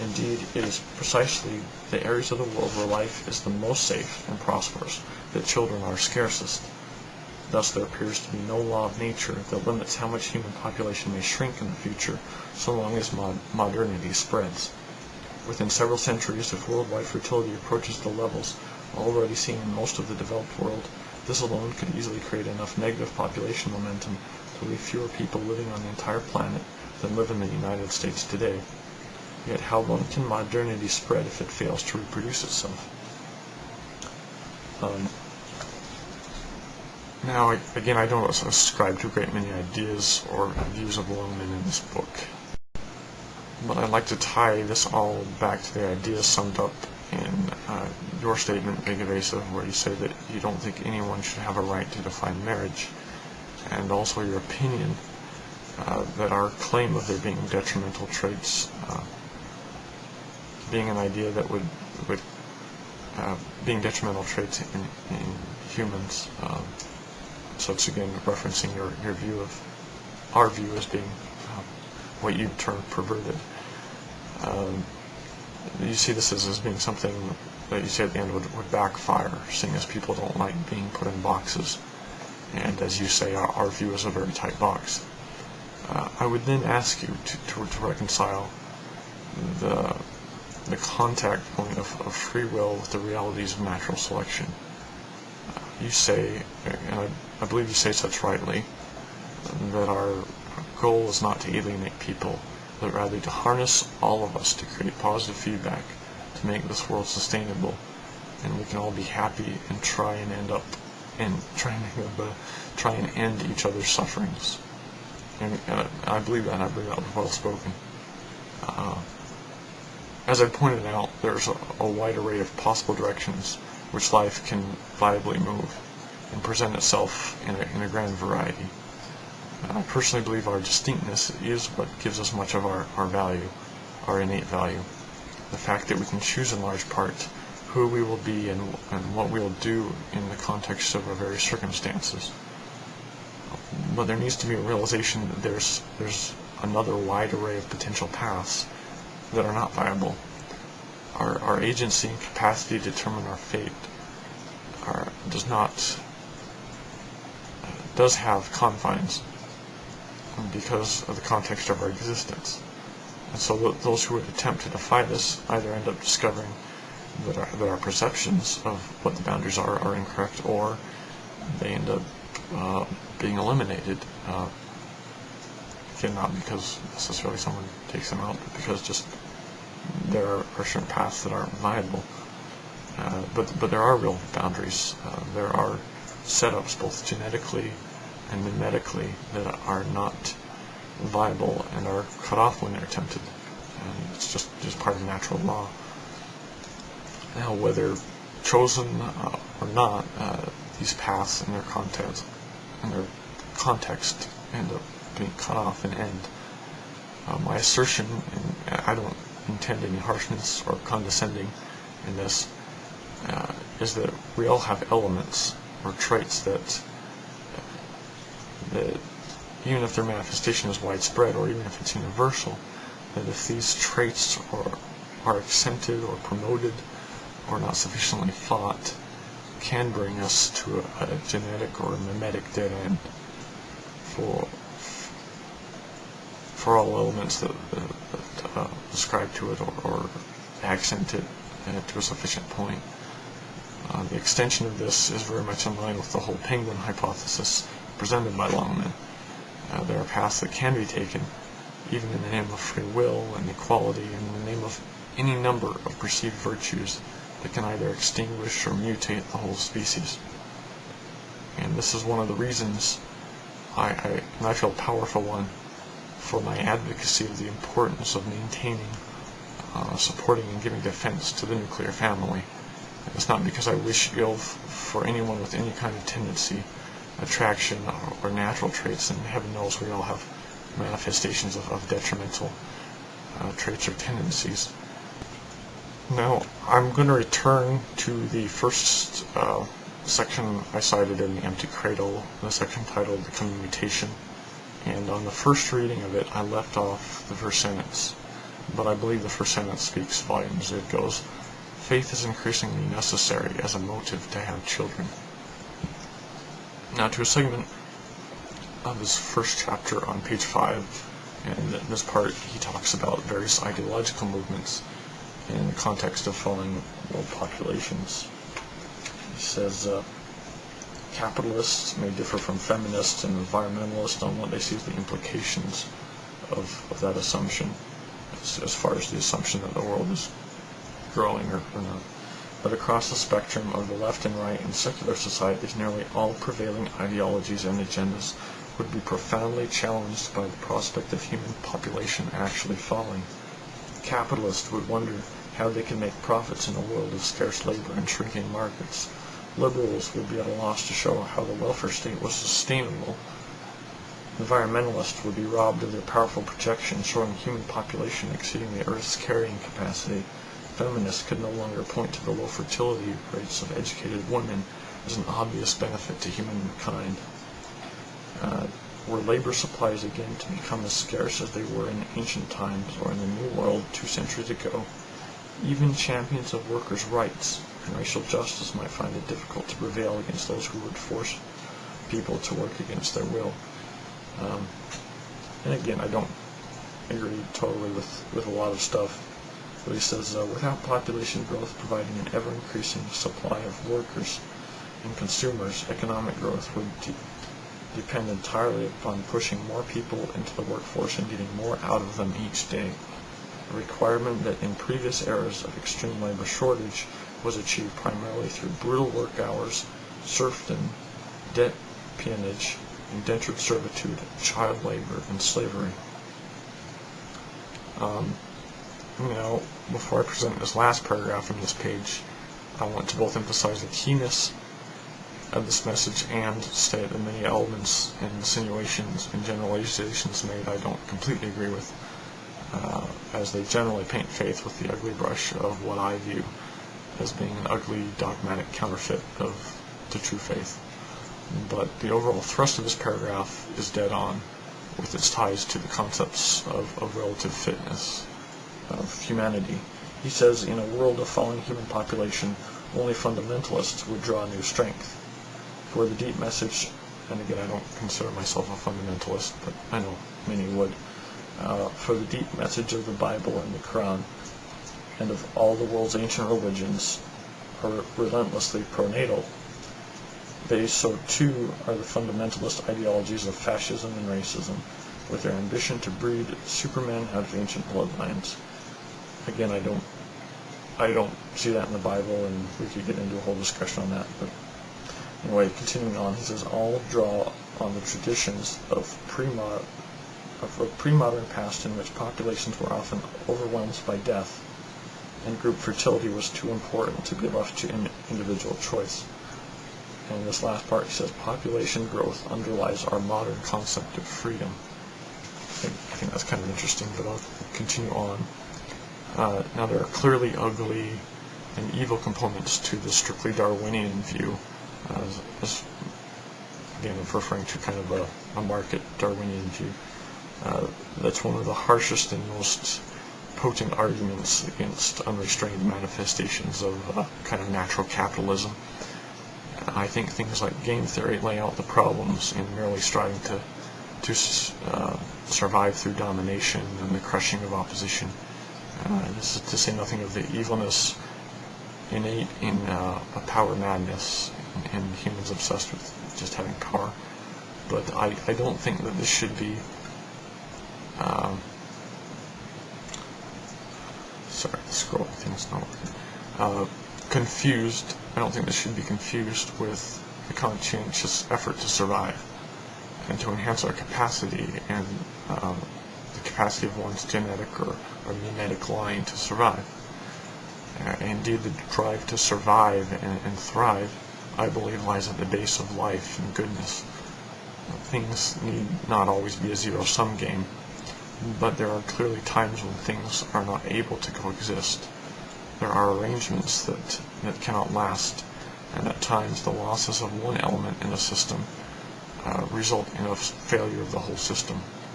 Indeed, it is precisely the areas of the world where life is the most safe and prosperous that children are scarcest. Thus there appears to be no law of nature that limits how much human population may shrink in the future, so long as modernity spreads. Within several centuries, if worldwide fertility approaches the levels already seen in most of the developed world, this alone could easily create enough negative population momentum to leave fewer people living on the entire planet than live in the United States today. Yet how long can modernity spread if it fails to reproduce itself? Now, again, I don't ascribe to a great many ideas or views of Longman in this book, but I'd like to tie this all back to the ideas summed up in your statement, BigEvasive, where you say that you don't think anyone should have a right to define marriage, and also your opinion that our claim of there being detrimental traits being an idea that would being detrimental traits in humans. So it's again referencing your view of our view as being what you term perverted. You see this as being something that you say at the end would backfire, seeing as people don't like being put in boxes. And as you say, our view is a very tight box. I would then ask you to reconcile the contact point of free will with the realities of natural selection. You say, and I believe you say such rightly, that our goal is not to alienate people, but rather to harness all of us to create positive feedback to make this world sustainable, and we can all be happy and try and end each other's sufferings. And I believe that, and I believe that was well spoken. As I pointed out, there's a wide array of possible directions which life can viably move and present itself in a grand variety. I personally believe our distinctness is what gives us much of our value, our innate value. The fact that we can choose in large part who we will be and what we will do in the context of our various circumstances. But there needs to be a realization that there's another wide array of potential paths that are not viable. Our agency and capacity to determine our fate does have confines because of the context of our existence. And so those who would attempt to defy this either end up discovering that our perceptions of what the boundaries are incorrect, or they end up being eliminated. Again, not because necessarily someone takes them out, but because just there are certain paths that aren't viable. But there are real boundaries. There are setups, both genetically and mimetically, that are not viable and are cut off when they're attempted. And it's just part of natural law. Now, whether chosen or not, these paths and their context end up being cut off and end. My assertion, and I don't intend any harshness or condescending in this, is that we all have elements or traits that even if their manifestation is widespread, or even if it's universal, that if these traits are accented or promoted or not sufficiently fought, can bring us to a genetic or a mimetic dead end for all elements that ascribe to it or accent it to a sufficient point. The extension of this is very much in line with the whole penguin hypothesis presented by Longman. There are paths that can be taken, even in the name of free will and equality, and in the name of any number of perceived virtues that can either extinguish or mutate the whole species. And this is one of the reasons I feel a powerful one for my advocacy of the importance of maintaining, supporting, and giving defense to the nuclear family. It's not because I wish ill for anyone with any kind of tendency, attraction, or natural traits, and heaven knows we all have manifestations of detrimental traits or tendencies. Now, I'm going to return to the first section I cited in The Empty Cradle, the section titled The Coming Mutation, and on the first reading of it, I left off the first sentence. but I believe the first sentence speaks volumes. It goes, faith is increasingly necessary as a motive to have children. Now to a segment of his first chapter on page 5, and in this part he talks about various ideological movements in the context of falling world populations. He says, capitalists may differ from feminists and environmentalists on what they see as the implications of that assumption, as far as the assumption that the world is growing or not. But across the spectrum of the left and right in secular societies, nearly all prevailing ideologies and agendas would be profoundly challenged by the prospect of human population actually falling. Capitalists would wonder how they can make profits in a world of scarce labor and shrinking markets. Liberals would be at a loss to show how the welfare state was sustainable. Environmentalists would be robbed of their powerful projection showing human population exceeding the Earth's carrying capacity. Feminists could no longer point to the low fertility rates of educated women as an obvious benefit to humankind. Were labor supplies again to become as scarce as they were in ancient times or in the New World 2 centuries ago, even champions of workers' rights and racial justice might find it difficult to prevail against those who would force people to work against their will. And again, I don't agree totally with a lot of stuff, but he says, without population growth providing an ever-increasing supply of workers and consumers, economic growth would depend entirely upon pushing more people into the workforce and getting more out of them each day, a requirement that in previous eras of extreme labor shortage was achieved primarily through brutal work hours, serfdom, debt peonage, indentured servitude, child labor, and slavery. Before I present this last paragraph in this page, I want to both emphasize the keenness of this message and state that many elements and insinuations and generalizations made I don't completely agree with, as they generally paint faith with the ugly brush of what I view as being an ugly dogmatic counterfeit to true faith. But the overall thrust of this paragraph is dead on with its ties to the concepts of relative fitness of humanity. He says, in a world of falling human population, only fundamentalists would draw new strength. For the deep message, and again I don't consider myself a fundamentalist, but I know many would, for the deep message of the Bible and the Quran, and of all the world's ancient religions, are relentlessly pronatal. They so too are the fundamentalist ideologies of fascism and racism, with their ambition to breed supermen out of ancient bloodlines. Again, I don't see that in the Bible, and we could get into a whole discussion on that. But anyway, continuing on, he says, all draw on the traditions of a pre-modern past in which populations were often overwhelmed by death, and group fertility was too important to be left to individual choice. And in this last part, he says, population growth underlies our modern concept of freedom. I think that's kind of interesting, but I'll continue on. Now, there are clearly ugly and evil components to the strictly Darwinian view. Again, I'm referring to kind of a market Darwinian view. That's one of the harshest and most potent arguments against unrestrained manifestations of kind of natural capitalism. I think things like game theory lay out the problems in merely striving to survive through domination and the crushing of opposition. This is to say nothing of the evilness innate in a power madness in humans obsessed with just having power. But I don't think that this should be sorry, the scrolling thing's not working. Confused. I don't think this should be confused with the conscientious effort to survive and to enhance our capacity and the capacity of one's genetic or mimetic line to survive. Indeed, the drive to survive and thrive, I believe, lies at the base of life and goodness. Things need not always be a zero-sum game, but there are clearly times when things are not able to coexist. There are arrangements that cannot last, and at times the losses of one element in a system result in a failure of the whole system.